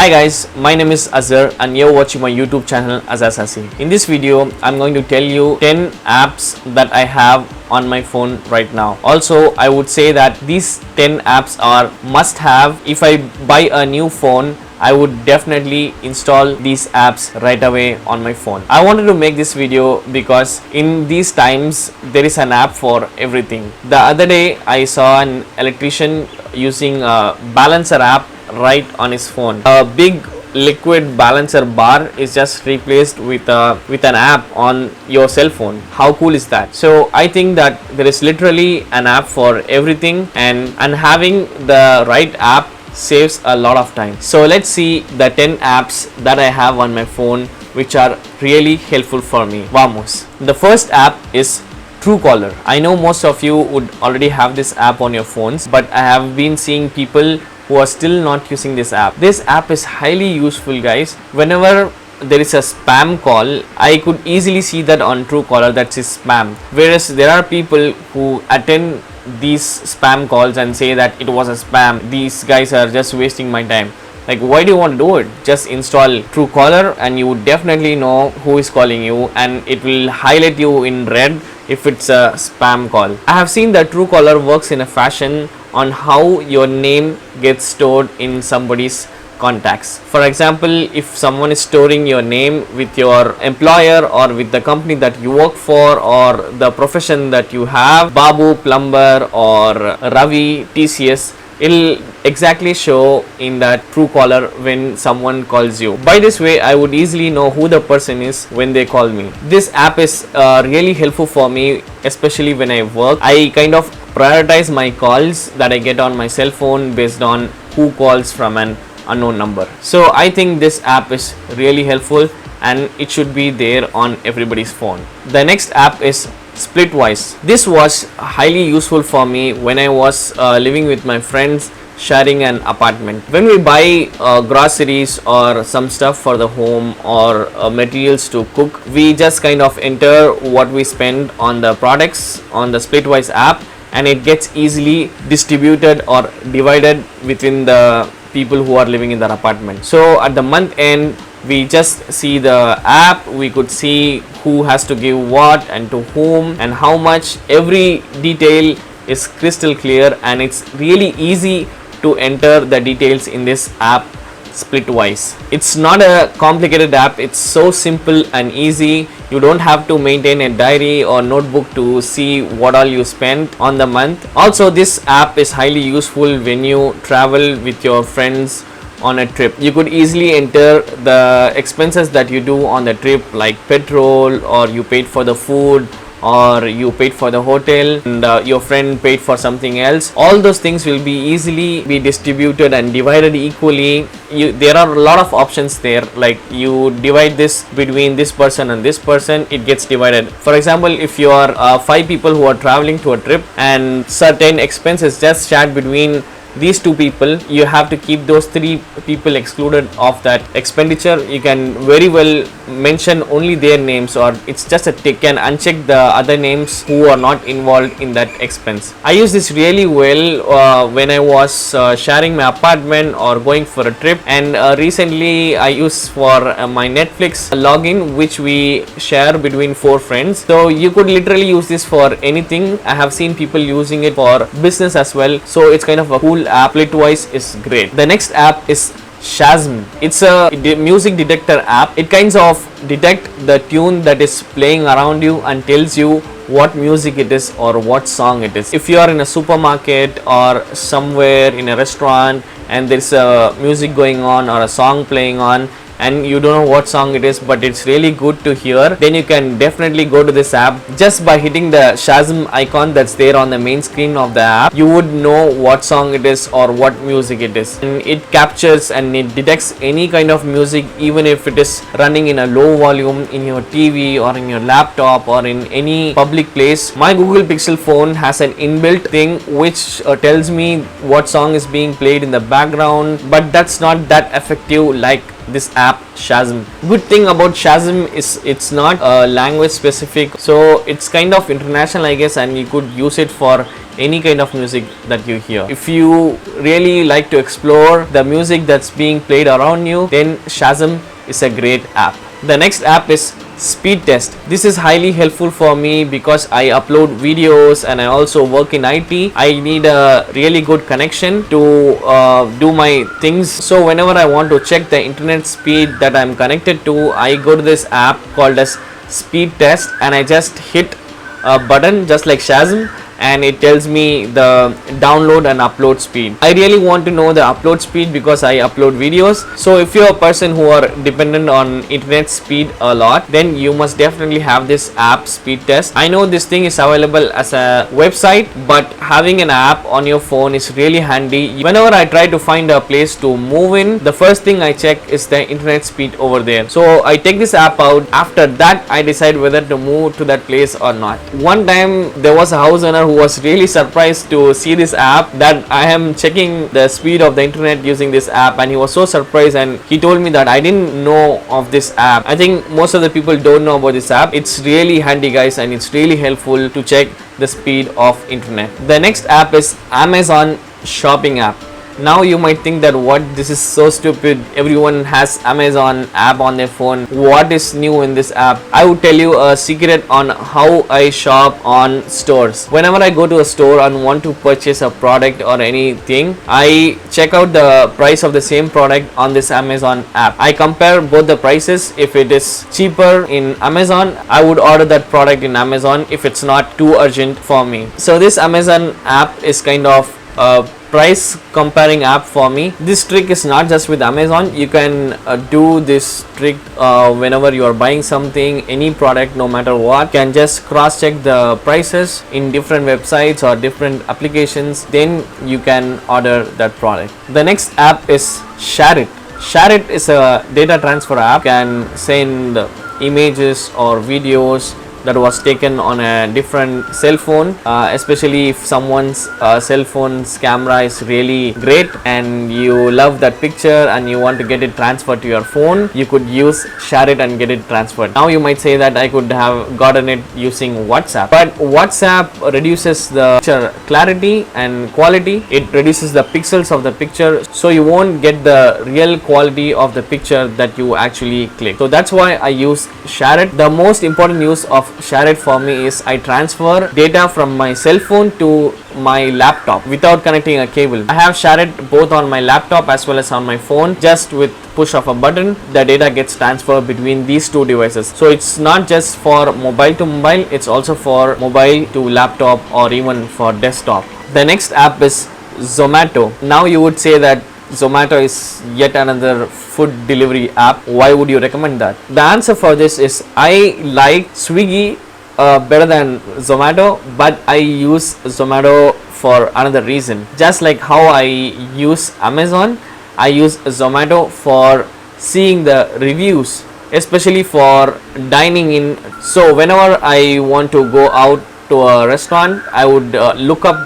Hi guys, my name is Azhar and you're watching my YouTube channel Azasasi. In this video, I'm going to tell you 10 apps that I have on my phone right now. Also, I would say that these 10 apps are must have. If I buy a new phone, I would definitely install these apps right away on my phone. I wanted to make this video because in these times there is an app for everything. The other day I saw an electrician using a balancer app right on his phone. A big liquid balancer bar is just replaced with an app on your cell phone. How cool is that? So I think that there is literally an app for everything, and having the right app saves a lot of time. So let's see the 10 apps that I have on my phone which are really helpful for me. Vamos. The first app is Truecaller. I know most of you would already have this app on your phones, but I have been seeing people who are still not using this app. This app is highly useful, guys. Whenever there is a spam call, I could easily see that on Truecaller that's spam. Whereas there are people who attend these spam calls and say that it was a spam. These guys are just wasting my time. Like, why do you want to do it? Just install Truecaller and you would definitely know who is calling you, and it will highlight you in red if it's a spam call. I have seen that Truecaller works in a fashion on how your name gets stored in somebody's contacts. For example, if someone is storing your name with your employer or with the company that you work for or the profession that you have, Babu plumber or Ravi TCS, it'll exactly show in that Truecaller when someone calls you. By this way, I would easily know who the person is when they call me. This app is really helpful for me, especially when I work. I kind of prioritize my calls that I get on my cell phone based on who calls from an unknown number. So I think this app is really helpful and it should be there on everybody's phone. The next app is Splitwise. This was highly useful for me when I was living with my friends, sharing an apartment. When we buy groceries or some stuff for the home or materials to cook, we just kind of enter what we spend on the products on the Splitwise app, and it gets easily distributed or divided between the people who are living in that apartment. So at the month end, we just see the app, we could see who has to give what and to whom and how much. Every detail is crystal clear and it's really easy to enter the details in this app Splitwise. It's not a complicated app, it's so simple and easy. You don't have to maintain a diary or notebook to see what all you spent on the month. Also, this app is highly useful when you travel with your friends on a trip. You could easily enter the expenses that you do on the trip, like petrol, or you paid for the food, or you paid for the hotel, and your friend paid for something else. All those things will be easily be distributed and divided equally. There are a lot of options there, like you divide this between this person and this person, it gets divided. For example, if you are 5 people who are traveling to a trip and certain expenses just shared between these 2 people, you have to keep those 3 people excluded of that expenditure. You can very well mention only their names, or it's just a tick and uncheck the other names who are not involved in that expense. I use this really well when I was sharing my apartment or going for a trip, and recently I use for my Netflix login, which we share between 4 friends. So you could literally use this for anything. I have seen people using it for business as well, so it's kind of a cool app. Splitwise is great. The next app is ShareIt. It's a music detector app. It kinds of detect the tune that is playing around you and tells you what music it is or what song it is. If you are in a supermarket or somewhere in a restaurant and there's a music going on or a song playing on and you don't know what song it is, but it's really good to hear, then you can definitely go to this app. Just by hitting the ShareIt icon that's there on the main screen of the app, you would know what song it is or what music it is, and it captures and it detects any kind of music, even if it is running in a low volume in your TV or in your laptop or in any public place. My Google Pixel phone has an inbuilt thing which tells me what song is being played in the background, but that's not that effective like this app ShareIt. Good thing about ShareIt is it's not language specific, so it's kind of international, I guess, and you could use it for any kind of music that you hear. If you really like to explore the music that's being played around you, then Shazam is a great app. The next app is Speed Test. This is highly helpful for me because I upload videos and I also work in IT. I need a really good connection to do my things. So whenever I want to check the internet speed that I'm connected to, I go to this app called as Speed Test and I just hit a button just like Shazam, and it tells me the download and upload speed. I really want to know the upload speed because I upload videos. So if you're a person who are dependent on internet speed a lot, then you must definitely have this app Speed Test. I know this thing is available as a website, but having an app on your phone is really handy. Whenever I try to find a place to move in, the first thing I check is the internet speed over there. So I take this app out. After that, I decide whether to move to that place or not. One time there was a house owner who was really surprised to see this app, that I am checking the speed of the internet using this app, and he was so surprised and he told me that I didn't know of this app. I think most of the people don't know about this app. It's really handy, guys, and it's really helpful to check the speed of internet. The next app is Amazon shopping app. Now you might think that what, this is so stupid, everyone has Amazon app on their phone, what is new in this app? I would tell you a secret on how I shop on stores. Whenever I go to a store and want to purchase a product or anything, I check out the price of the same product on this Amazon app. I compare both the prices. If it is cheaper in Amazon, I would order that product in Amazon if it's not too urgent for me. So this Amazon app is kind of a price comparing app for me. This trick is not just with Amazon. You can do this trick whenever you are buying something, any product, no matter what. You can just cross check the prices in different websites or different applications, then you can order that product. The next app is ShareIt. ShareIt is a data transfer app. You can send images or videos that was taken on a different cell phone, especially if someone's cell phone's camera is really great and you love that picture and you want to get it transferred to your phone, you could use ShareIt and get it transferred. Now you might say that I could have gotten it using WhatsApp, but WhatsApp reduces the picture clarity and quality. It reduces the pixels of the picture, so you won't get the real quality of the picture that you actually click. So that's why I use ShareIt. The most important use of ShareIt for me is I transfer data from my cell phone to my laptop without connecting a cable. I have ShareIt both on my laptop as well as on my phone. Just with push of a button, the data gets transferred between these two devices. So it's not just for mobile to mobile, it's also for mobile to laptop or even for desktop. The next app is Zomato. Now you would say that Zomato is yet another food delivery app. Why would you recommend that? The answer for this is I like Swiggy better than Zomato, but I use Zomato for another reason. Just like how I use Amazon, I use Zomato for seeing the reviews, especially for dining in. So whenever I want to go out to a restaurant, I would look up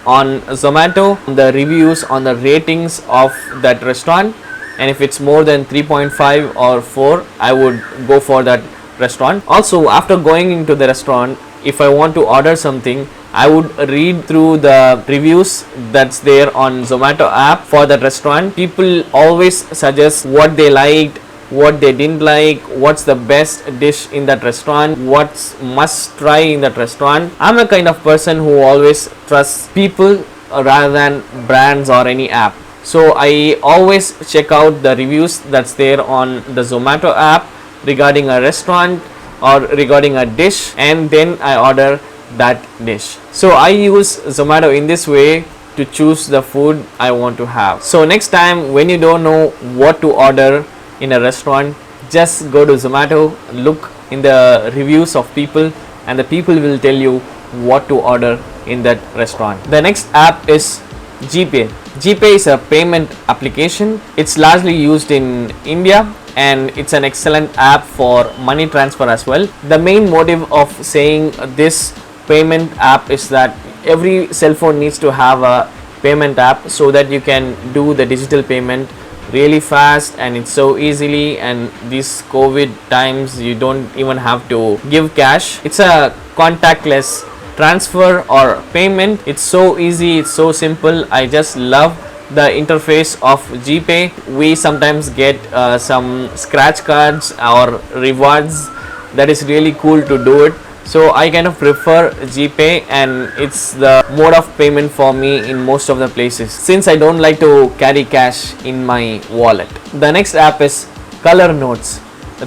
on Zomato the reviews on the ratings of that restaurant, and if it's more than 3.5 or 4, I would go for that restaurant. Also, after going into the restaurant, if I want to order something, I would read through the reviews that's there on Zomato app for that restaurant. People always suggest what they liked, what they didn't like, what's the best dish in that restaurant, what's must try in that restaurant. I'm a kind of person who always trusts people rather than brands or any app. So I always check out the reviews that's there on the Zomato app regarding a restaurant or regarding a dish, and then I order that dish. So I use Zomato in this way to choose the food I want to have. So next time when you don't know what to order in a restaurant, just go to Zomato, look in the reviews of people, and the people will tell you what to order in that restaurant. The next app is GPay. GPay is a payment application. It's largely used in India and it's an excellent app for money transfer as well. The main motive of saying this payment app is that every cell phone needs to have a payment app so that you can do the digital payment really fast and it's so easily, and these COVID times you don't even have to give cash. It's a contactless transfer or payment. It's so easy, it's so simple. I just love the interface of GPay. We sometimes get some scratch cards or rewards. That is really cool to do it. So I kind of prefer GPay, and it's the mode of payment for me in most of the places, since I don't like to carry cash in my wallet. The next app is Color Notes.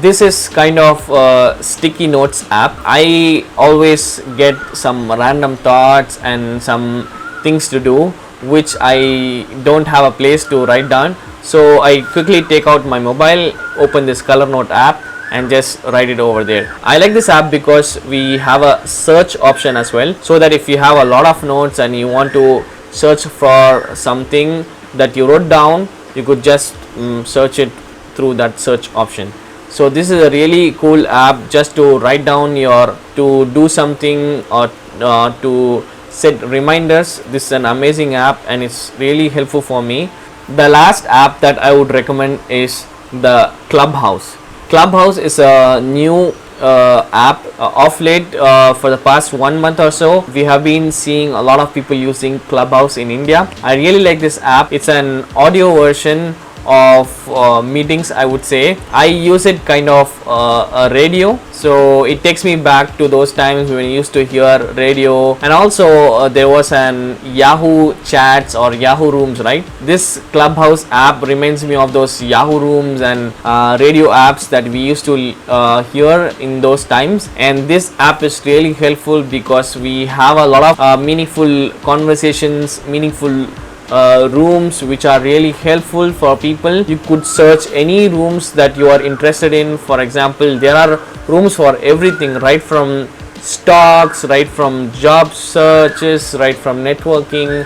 This is kind of a sticky notes app. I always get some random thoughts and some things to do which I don't have a place to write down. So I quickly take out my mobile, open this Color Note app, and just write it over there. I like this app because we have a search option as well, so that if you have a lot of notes and you want to search for something that you wrote down, you could just search it through that search option. So this is a really cool app just to write down to do something or to set reminders. This is an amazing app and it's really helpful for me. The last app that I would recommend is the Clubhouse. Clubhouse is a new app. Of late, for the past 1 month or so, we have been seeing a lot of people using Clubhouse in India. I really like this app. It's an audio version of meetings, I would say. I use it kind of a radio, so it takes me back to those times when I used to hear radio. And also there was an Yahoo chats or Yahoo rooms, right? This Clubhouse app reminds me of those Yahoo rooms and radio apps that we used to hear in those times. And this app is really helpful because we have a lot of meaningful conversations, meaningful rooms which are really helpful for people. You could search any rooms that you are interested in. For example, there are rooms for everything, right from stocks, right from job searches, right from networking,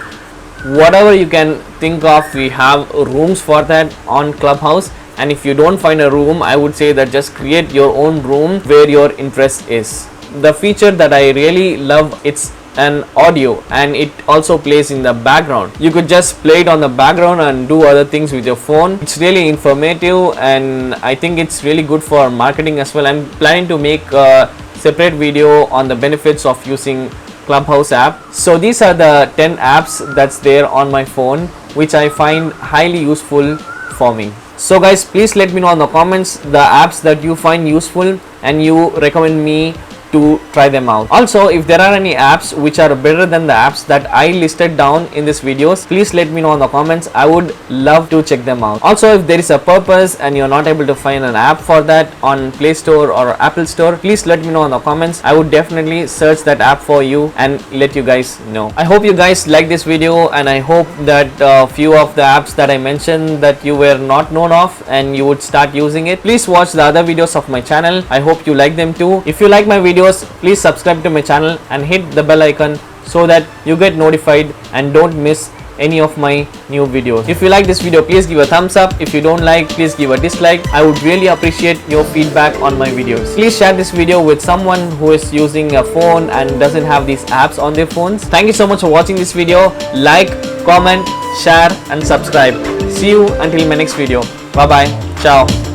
whatever you can think of. We have rooms for that on Clubhouse. And if you don't find a room, I would say that just create your own room where your interest is. The feature that I really love, it's an audio, and it also plays in the background. You could just play it on the background and do other things with your phone. It's really informative, and I think it's really good for marketing as well. I'm planning to make a separate video on the benefits of using Clubhouse app. So these are the 10 apps that's there on my phone which I find highly useful for me. So guys, please let me know in the comments the apps that you find useful and you recommend me to try them out. Also, if there are any apps which are better than the apps that I listed down in this videos, please let me know in the comments. I would love to check them out. Also, if there is a purpose and you're not able to find an app for that on Play Store or Apple Store, please let me know in the comments. I would definitely search that app for you and let you guys know. I hope you guys like this video, and I hope that few of the apps that I mentioned that you were not known of and you would start using it. Please watch the other videos of my channel. I hope you like them too. If you like my videos, please subscribe to my channel and hit the bell icon so that you get notified and don't miss any of my new videos. If you like this video, please give a thumbs up. If you don't like, please give a dislike. I would really appreciate your feedback on my videos. Please share this video with someone who is using a phone and doesn't have these apps on their phones. Thank you so much for watching this video. Like, comment, share and subscribe. See you until my next video. Bye bye. Ciao.